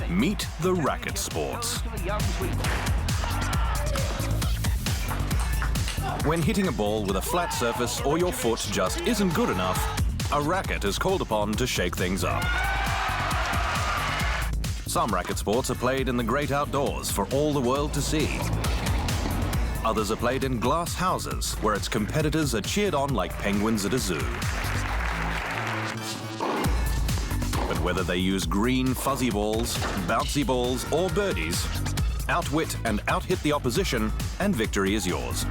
Meet the racket sports. When hitting a ball with a flat surface or your foot just isn't good enough, a racket is called upon to shake things up. Some racket sports are played in the great outdoors for all the world to see. Others are played in glass houses, where its competitors are cheered on like penguins at a zoo. But whether they use green fuzzy balls, bouncy balls or birdies, outwit and out-hit the opposition and victory is yours.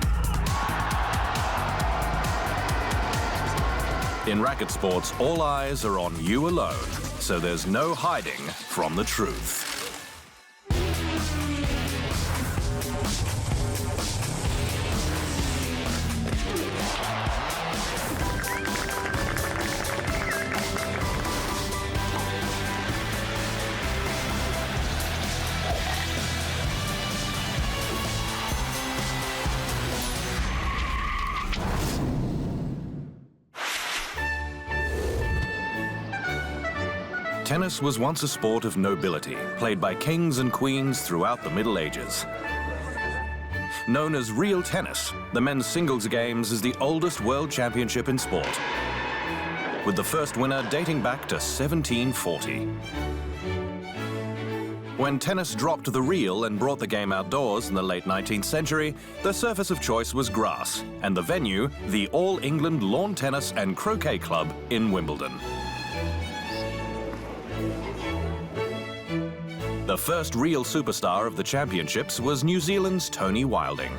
In racket sports, all eyes are on you alone, so there's no hiding from the truth. Tennis was once a sport of nobility, played by kings and queens throughout the Middle Ages. Known as real tennis, the men's singles games is the oldest world championship in sport, with the first winner dating back to 1740. When tennis dropped the reel and brought the game outdoors in the late 19th century, the surface of choice was grass, and the venue, the All England Lawn Tennis and Croquet Club in Wimbledon. The first real superstar of the championships was New Zealand's Tony Wilding.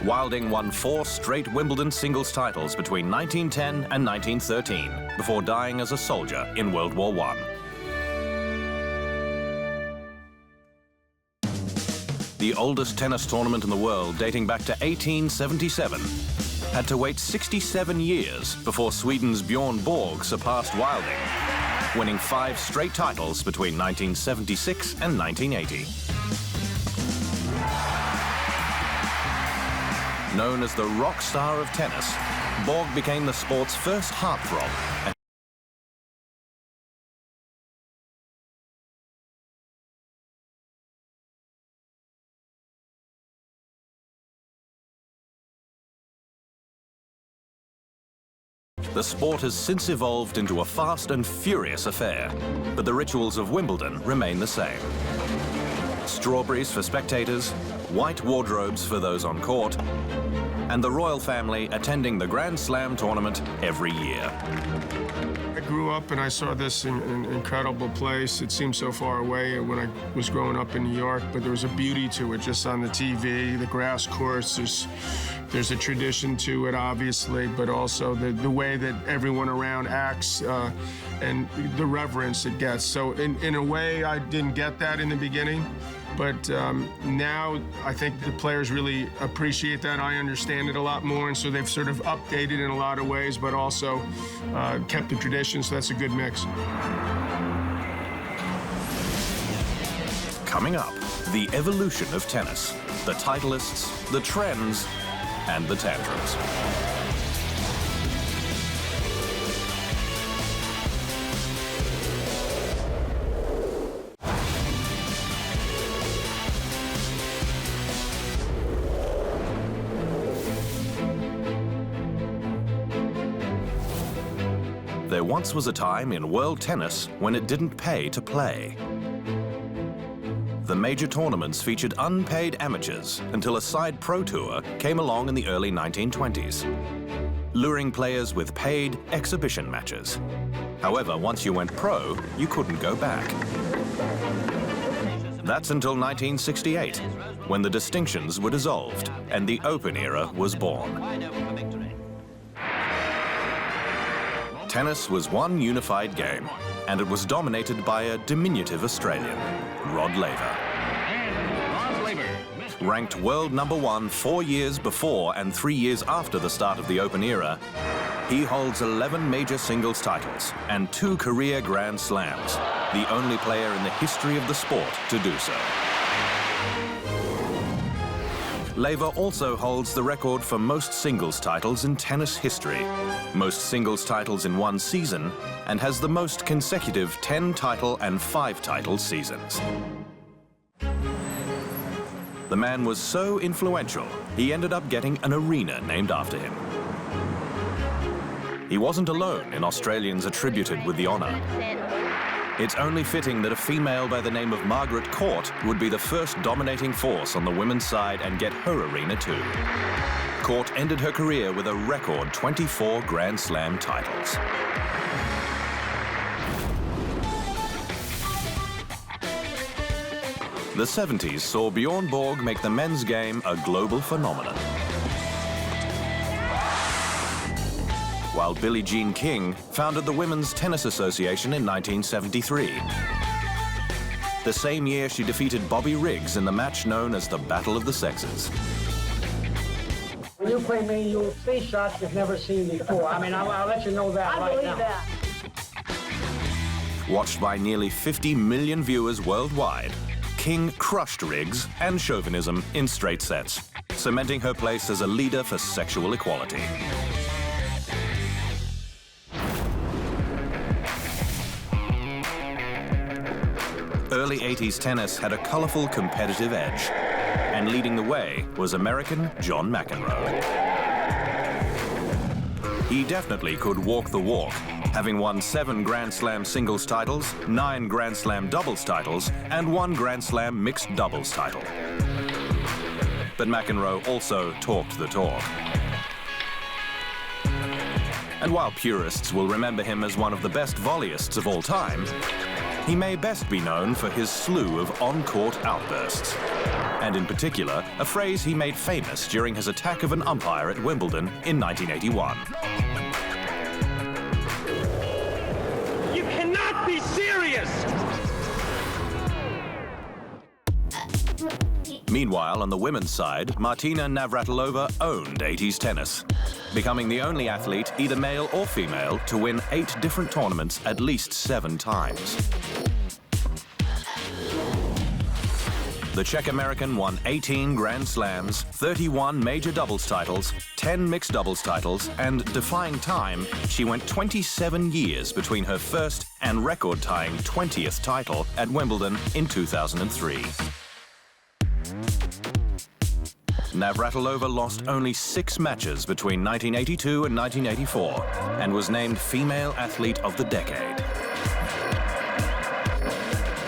Wilding won 4 straight Wimbledon singles titles between 1910 and 1913, before dying as a soldier in World War I. The oldest tennis tournament in the world, dating back to 1877, had to wait 67 years before Sweden's Bjorn Borg surpassed Wilding, winning 5 straight titles between 1976 and 1980. Known as the rock star of tennis, Borg became the sport's first heartthrob. The sport has since evolved into a fast and furious affair, but the rituals of Wimbledon remain the same. Strawberries for spectators, white wardrobes for those on court, and the royal family attending the Grand Slam tournament every year. I grew up and I saw this incredible place. It seemed so far away when I was growing up in New York, but there was a beauty to it just on the TV, the grass courts. There's a tradition to it, obviously, but also the way that everyone around acts and the reverence it gets. So in a way, I didn't get that in the beginning, but now I think the players really appreciate that. I understand it a lot more, and so they've sort of updated in a lot of ways, but also kept the tradition, so that's a good mix. Coming up, the evolution of tennis, the titleists, the trends, and the tantrums. There once was a time in world tennis when it didn't pay to play. The major tournaments featured unpaid amateurs until a side pro tour came along in the early 1920s, luring players with paid exhibition matches. However, once you went pro, you couldn't go back. That's until 1968, when the distinctions were dissolved and the Open era was born. Tennis was one unified game, and it was dominated by a diminutive Australian, Rod Laver. Ranked world #1 4 years before and 3 years after the start of the Open era, he holds 11 major singles titles and 2 career Grand Slams, the only player in the history of the sport to do so. Laver also holds the record for most singles titles in tennis history, most singles titles in one season, and has the most consecutive 10-title and 5-title seasons. The man was so influential, he ended up getting an arena named after him. He wasn't alone in Australians attributed with the honour. It's only fitting that a female by the name of Margaret Court would be the first dominating force on the women's side and get her arena too. Court ended her career with a record 24 Grand Slam titles. The 70s saw Bjorn Borg make the men's game a global phenomenon. While Billie Jean King founded the Women's Tennis Association in 1973. The same year, she defeated Bobby Riggs in the match known as the Battle of the Sexes. When you play me, you'll see shots you've never seen before. I mean, I'll let you know that right now. That. Watched by nearly 50 million viewers worldwide, King crushed Riggs and chauvinism in straight sets, cementing her place as a leader for sexual equality. Early 80s tennis had a colorful competitive edge, and leading the way was American John McEnroe. He definitely could walk the walk, having won 7 Grand Slam singles titles, 9 Grand Slam doubles titles, and 1 Grand Slam mixed doubles title. But McEnroe also talked the talk. And while purists will remember him as one of the best volleyists of all time, he may best be known for his slew of on-court outbursts, and in particular, a phrase he made famous during his attack of an umpire at Wimbledon in 1981. You cannot be serious! Meanwhile, on the women's side, Martina Navratilova owned 80s tennis, becoming the only athlete, either male or female, to win 8 different tournaments at least 7 times. The Czech-American won 18 Grand Slams, 31 major doubles titles, 10 mixed doubles titles, and, defying time, she went 27 years between her first and record-tying 20th title at Wimbledon in 2003. Navratilova lost only 6 matches between 1982 and 1984 and was named Female Athlete of the Decade.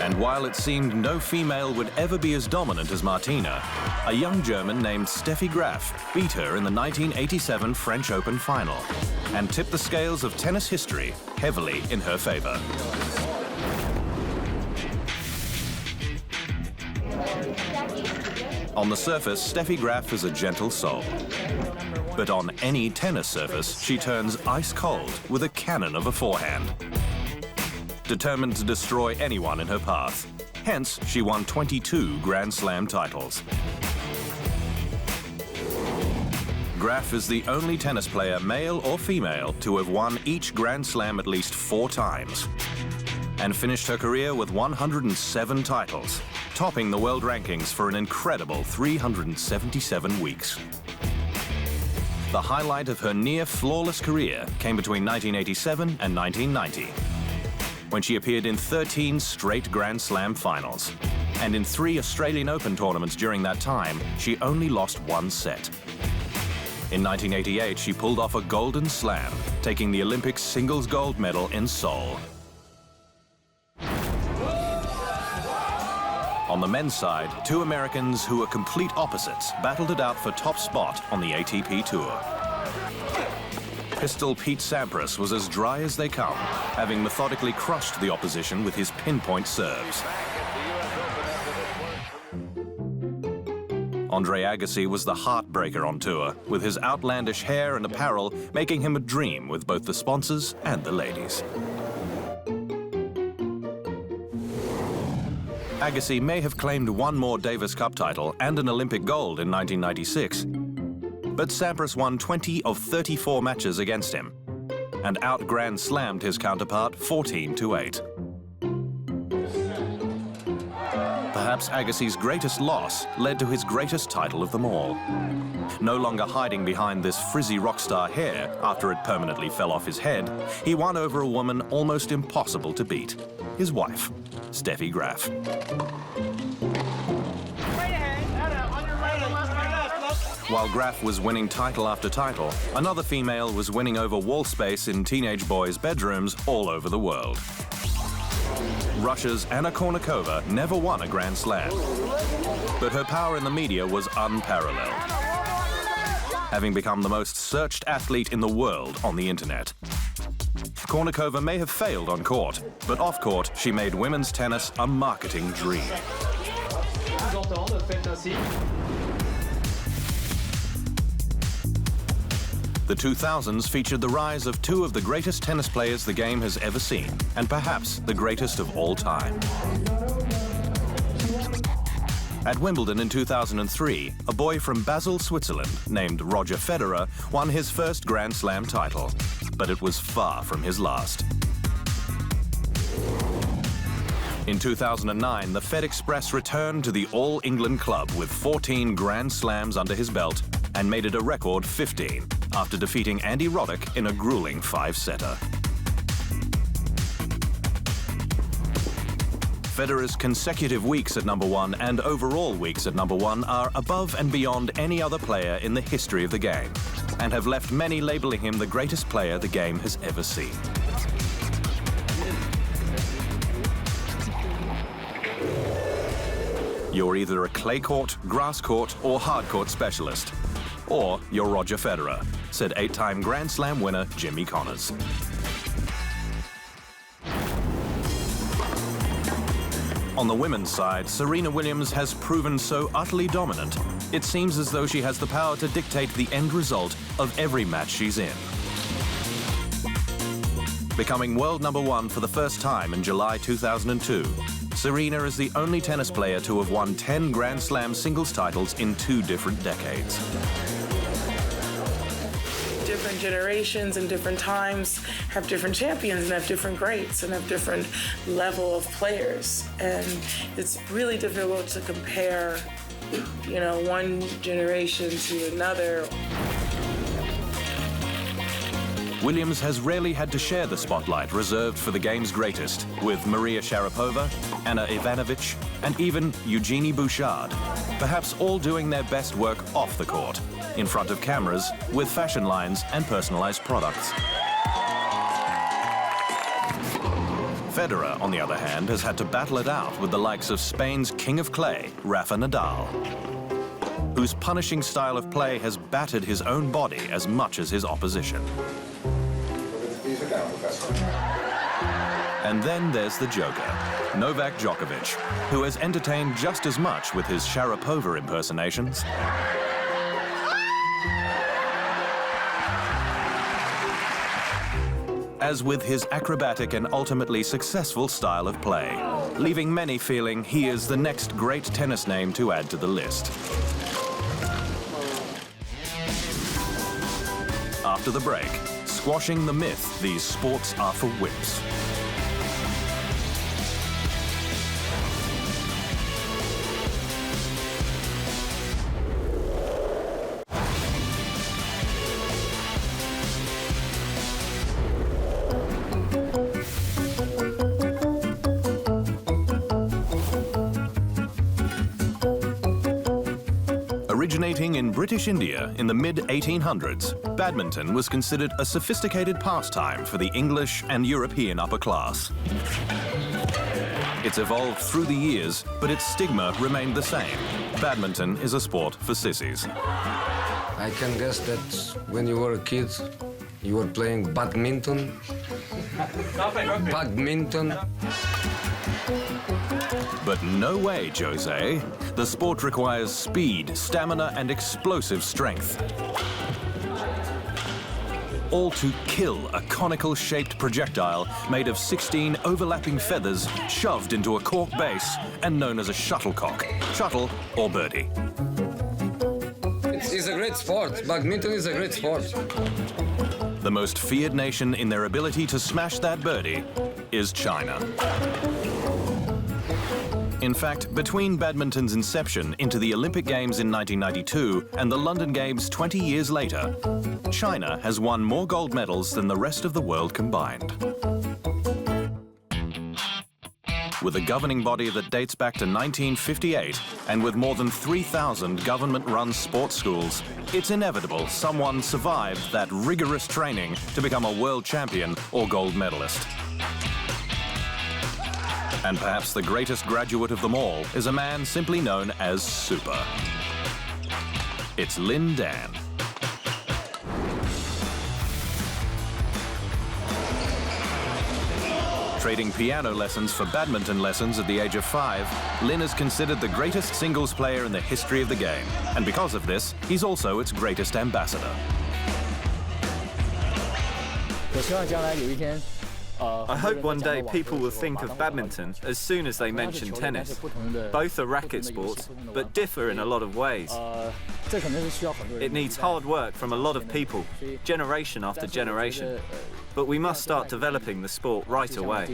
And while it seemed no female would ever be as dominant as Martina, a young German named Steffi Graf beat her in the 1987 French Open final and tipped the scales of tennis history heavily in her favor. On the surface, Steffi Graf is a gentle soul. But on any tennis surface, she turns ice cold with a cannon of a forehand, determined to destroy anyone in her path. Hence, she won 22 Grand Slam titles. Graf is the only tennis player, male or female, to have won each Grand Slam at least 4 times, and finished her career with 107 titles, topping the world rankings for an incredible 377 weeks. The highlight of her near-flawless career came between 1987 and 1990, when she appeared in 13 straight Grand Slam finals. And in 3 Australian Open tournaments during that time, she only lost 1 set. In 1988, she pulled off a golden slam, taking the Olympic singles gold medal in Seoul. On the men's side, 2 Americans who were complete opposites battled it out for top spot on the ATP Tour. Pistol Pete Sampras was as dry as they come, having methodically crushed the opposition with his pinpoint serves. Andre Agassi was the heartbreaker on tour, with his outlandish hair and apparel making him a dream with both the sponsors and the ladies. Agassi may have claimed 1 more Davis Cup title and an Olympic gold in 1996, but Sampras won 20 of 34 matches against him and out-Grand Slammed his counterpart 14-8. Perhaps Agassi's greatest loss led to his greatest title of them all. No longer hiding behind this frizzy rock star hair after it permanently fell off his head, he won over a woman almost impossible to beat, his wife, Steffi Graf. While Graf was winning title after title, another female was winning over wall space in teenage boys' bedrooms all over the world. Russia's Anna Kournikova never won a Grand Slam, but her power in the media was unparalleled, having become the most searched athlete in the world on the internet. Kournikova may have failed on court, but off court, she made women's tennis a marketing dream. The 2000s featured the rise of two of the greatest tennis players the game has ever seen, and perhaps the greatest of all time. At Wimbledon in 2003, a boy from Basel, Switzerland, named Roger Federer, won his first Grand Slam title, but it was far from his last. In 2009, the Fed Express returned to the All England club with 14 Grand Slams under his belt and made it a record 15 after defeating Andy Roddick in a grueling 5-setter. Federer's consecutive weeks at #1 and overall weeks at #1 are above and beyond any other player in the history of the game and have left many labeling him the greatest player the game has ever seen. You're either a clay court, grass court, or hard court specialist. Or you're Roger Federer, said 8-time Grand Slam winner Jimmy Connors. On the women's side, Serena Williams has proven so utterly dominant, it seems as though she has the power to dictate the end result of every match she's in. Becoming world #1 for the first time in July 2002, Serena is the only tennis player to have won 10 Grand Slam singles titles in 2 different decades. Different generations and different times have different champions and have different greats and have different level of players. And it's really difficult to compare, one generation to another. Williams has rarely had to share the spotlight reserved for the game's greatest, with Maria Sharapova, Anna Ivanovic, and even Eugenie Bouchard, perhaps all doing their best work off the court, in front of cameras, with fashion lines and personalized products. Federer, on the other hand, has had to battle it out with the likes of Spain's king of clay, Rafa Nadal, whose punishing style of play has battered his own body as much as his opposition. And then there's the Joker, Novak Djokovic, who has entertained just as much with his Sharapova impersonations as with his acrobatic and ultimately successful style of play, leaving many feeling he is the next great tennis name to add to the list. After the break, squashing the myth these sports are for wimps. Originating in British India in the mid-1800s, badminton was considered a sophisticated pastime for the English and European upper class. It's evolved through the years, but its stigma remained the same. Badminton is a sport for sissies. I can guess that when you were a kid, you were playing badminton. Badminton. But no way, Jose. The sport requires speed, stamina, and explosive strength. All to kill a conical-shaped projectile made of 16 overlapping feathers shoved into a cork base and known as a shuttlecock, shuttle or birdie. It's a great sport. Badminton is a great sport. The most feared nation in their ability to smash that birdie is China. In fact, between badminton's inception into the Olympic Games in 1992 and the London Games 20 years later, China has won more gold medals than the rest of the world combined. With a governing body that dates back to 1958 and with more than 3,000 government-run sports schools, it's inevitable someone survived that rigorous training to become a world champion or gold medalist. And perhaps the greatest graduate of them all is a man simply known as Super. It's Lin Dan. Trading piano lessons for badminton lessons at the age of 5, Lin is considered the greatest singles player in the history of the game. And because of this, he's also its greatest ambassador. I hope one day people will think of badminton as soon as they mention tennis. Both are racket sports, but differ in a lot of ways. It needs hard work from a lot of people, generation after generation. But we must start developing the sport right away.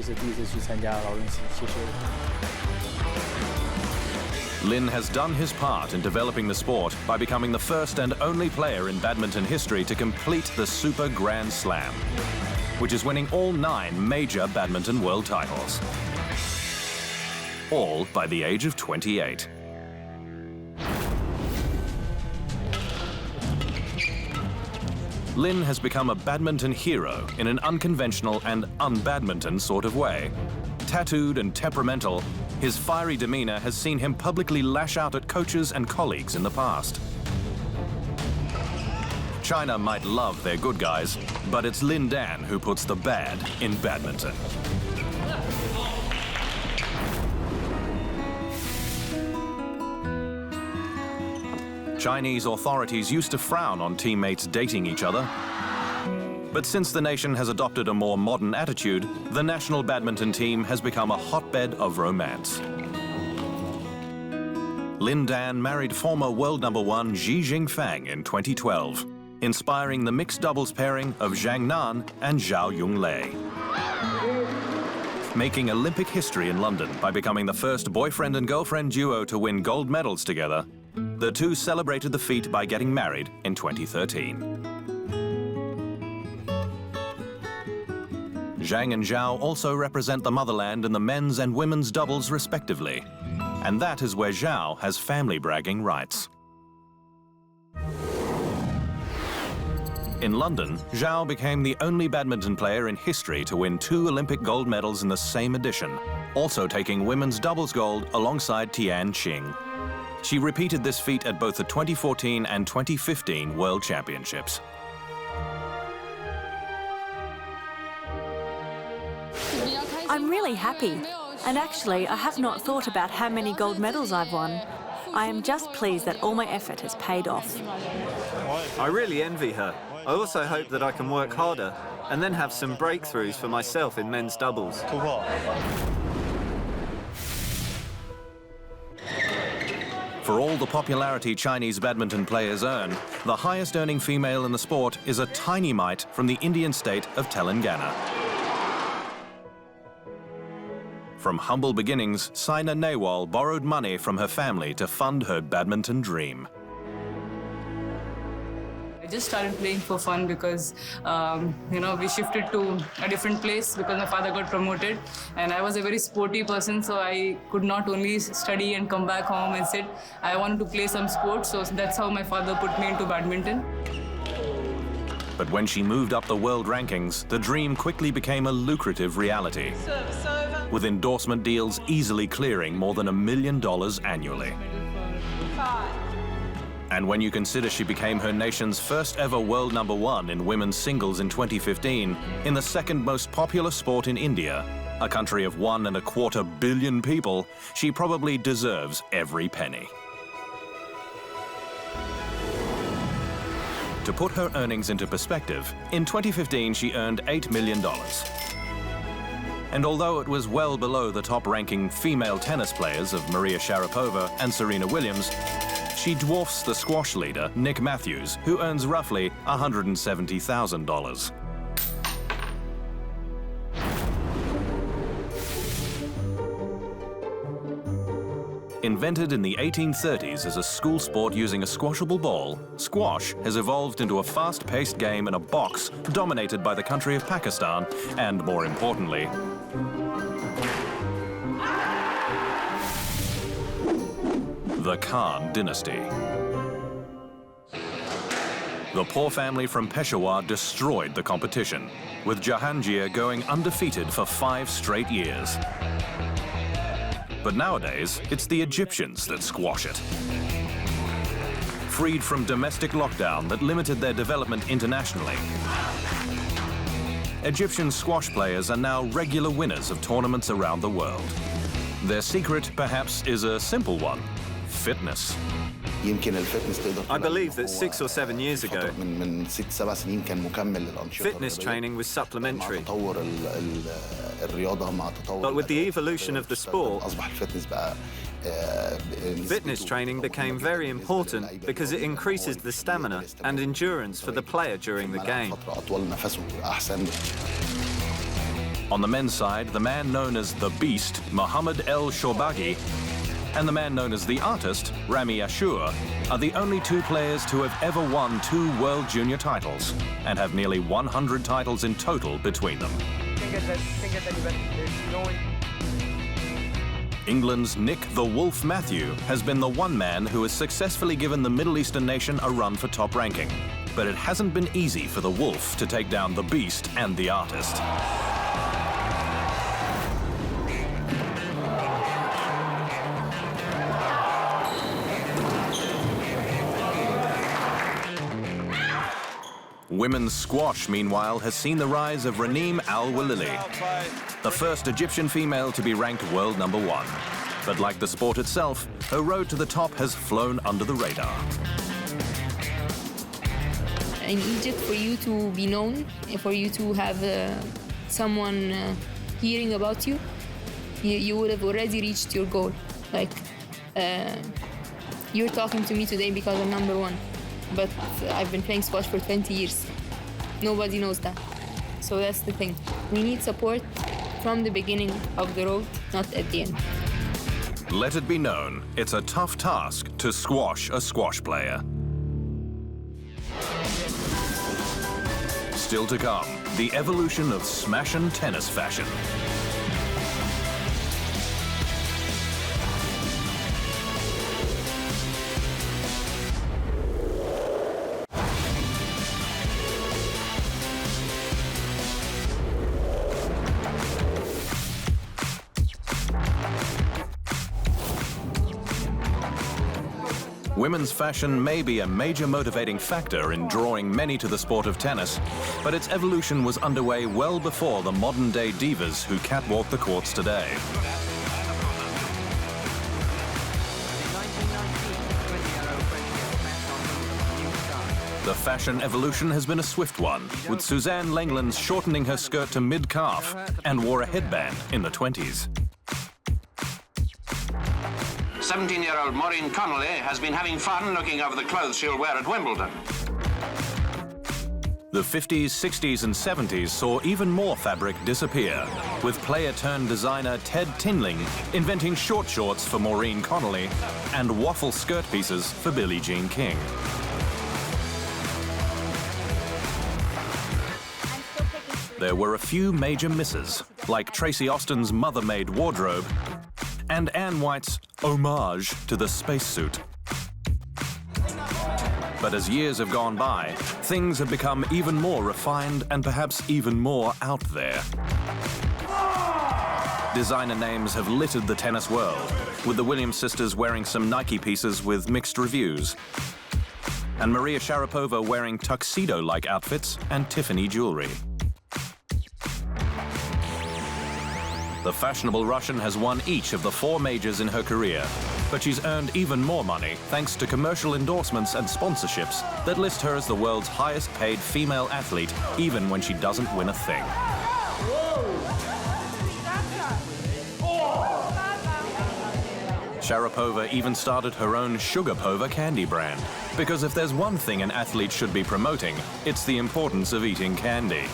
Lin has done his part in developing the sport by becoming the first and only player in badminton history to complete the Super Grand Slam, which is winning all 9 major badminton world titles, all by the age of 28. Lin has become a badminton hero in an unconventional and un-badminton sort of way. Tattooed and temperamental, his fiery demeanor has seen him publicly lash out at coaches and colleagues in the past. China might love their good guys, but it's Lin Dan who puts the bad in badminton. Chinese authorities used to frown on teammates dating each other. But since the nation has adopted a more modern attitude, the national badminton team has become a hotbed of romance. Lin Dan married former world #1 Xi Jinping in 2012, inspiring the mixed doubles pairing of Zhang Nan and Zhao Yonglei, making Olympic history in London by becoming the first boyfriend and girlfriend duo to win gold medals together. The two celebrated the feat by getting married in 2013. Zhang and Zhao also represent the motherland in the men's and women's doubles respectively. And that is where Zhao has family bragging rights. In London, Zhao became the only badminton player in history to win 2 Olympic gold medals in the same edition, also taking women's doubles gold alongside Tian Qing. She repeated this feat at both the 2014 and 2015 World Championships. I'm really happy. And actually, I have not thought about how many gold medals I've won. I am just pleased that all my effort has paid off. I really envy her. I also hope that I can work harder and then have some breakthroughs for myself in men's doubles. For all the popularity Chinese badminton players earn, the highest earning female in the sport is a tiny mite from the Indian state of Telangana. From humble beginnings, Saina Nehwal borrowed money from her family to fund her badminton dream. I just started playing for fun because, we shifted to a different place because my father got promoted. And I was a very sporty person, so I could not only study and come back home and sit. I wanted to play some sports, so that's how my father put me into badminton. But when she moved up the world rankings, the dream quickly became a lucrative reality, with endorsement deals easily clearing more than $1 million annually. And when you consider she became her nation's first ever world #1 in women's singles in 2015, in the second most popular sport in India, a country of 1.25 billion people, she probably deserves every penny. To put her earnings into perspective, in 2015 she earned $8 million. And although it was well below the top-ranking female tennis players of Maria Sharapova and Serena Williams, she dwarfs the squash leader, Nick Matthews, who earns roughly $170,000. Invented in the 1830s as a school sport using a squashable ball, squash has evolved into a fast-paced game in a box dominated by the country of Pakistan and, more importantly, the Khan dynasty. The poor family from Peshawar destroyed the competition, with Jahangir going undefeated for 5 straight years. But nowadays, it's the Egyptians that squash it. Freed from domestic lockdown that limited their development internationally, Egyptian squash players are now regular winners of tournaments around the world. Their secret, perhaps, is a simple one: fitness. I believe that 6 or 7 years ago, fitness training was supplementary. But with the evolution of the sport, fitness training became very important because it increases the stamina and endurance for the player during the game. On the men's side, the man known as the Beast, Mohammed El Shorbagy, and the man known as the Artist, Ramy Ashour, are the only 2 players to have ever won 2 World Junior titles and have nearly 100 titles in total between them. England's Nick the Wolf Matthew has been the one man who has successfully given the Middle Eastern nation a run for top ranking. But it hasn't been easy for the Wolf to take down the Beast and the Artist. Women's squash, meanwhile, has seen the rise of Raneem Al-Walili, the first Egyptian female to be ranked world #1. But like the sport itself, her road to the top has flown under the radar. In Egypt, for you to be known, for you to have someone hearing about you, you would have already reached your goal. Like, you're talking to me today because I'm #1. But I've been playing squash for 20 years. Nobody knows that. So that's the thing. We need support from the beginning of the road, not at the end. Let it be known, it's a tough task to squash a squash player. Still to come, the evolution of smashin' tennis fashion. Women's fashion may be a major motivating factor in drawing many to the sport of tennis, but its evolution was underway well before the modern-day divas who catwalk the courts today. The fashion evolution has been a swift one, with Suzanne Lenglen shortening her skirt to mid-calf and wore a headband in the 20s. 17-year-old Maureen Connolly has been having fun looking over the clothes she'll wear at Wimbledon. The 50s, 60s and 70s saw even more fabric disappear, with player-turned-designer Ted Tinling inventing short shorts for Maureen Connolly and waffle skirt pieces for Billie Jean King. There were a few major misses, like Tracy Austin's Mother-Made wardrobe and Anne White's homage to the spacesuit. But as years have gone by, things have become even more refined and perhaps even more out there. Designer names have littered the tennis world, with the Williams sisters wearing some Nike pieces with mixed reviews, and Maria Sharapova wearing tuxedo-like outfits and Tiffany jewelry. The fashionable Russian has won each of the 4 majors in her career, but she's earned even more money thanks to commercial endorsements and sponsorships that list her as the world's highest-paid female athlete, even when she doesn't win a thing. Sharapova even started her own Sugarpova candy brand, because if there's one thing an athlete should be promoting, it's the importance of eating candy.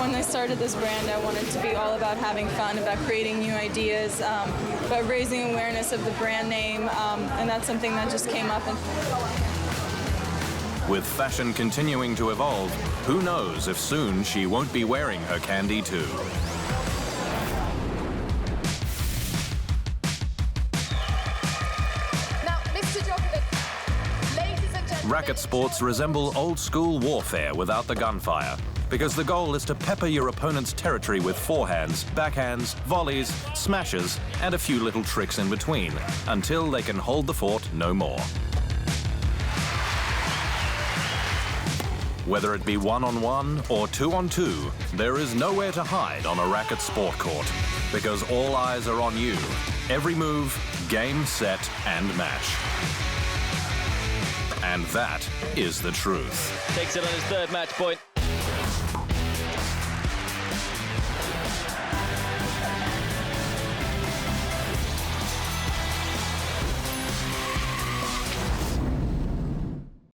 when I started this brand, I wanted to be all about having fun, about creating new ideas, about raising awareness of the brand name, and that's something that just came up. With fashion continuing to evolve, who knows if soon she won't be wearing her candy too. Now, Mr. Djokovic, ladies and gentlemen... Racket sports resemble old-school warfare without the gunfire, because the goal is to pepper your opponent's territory with forehands, backhands, volleys, smashes, and a few little tricks in between, until they can hold the fort no more. Whether it be one-on-one or two-on-two, there is nowhere to hide on a racket sport court, because all eyes are on you. Every move, game, set, and match. And that is the truth. Takes it on his third match point.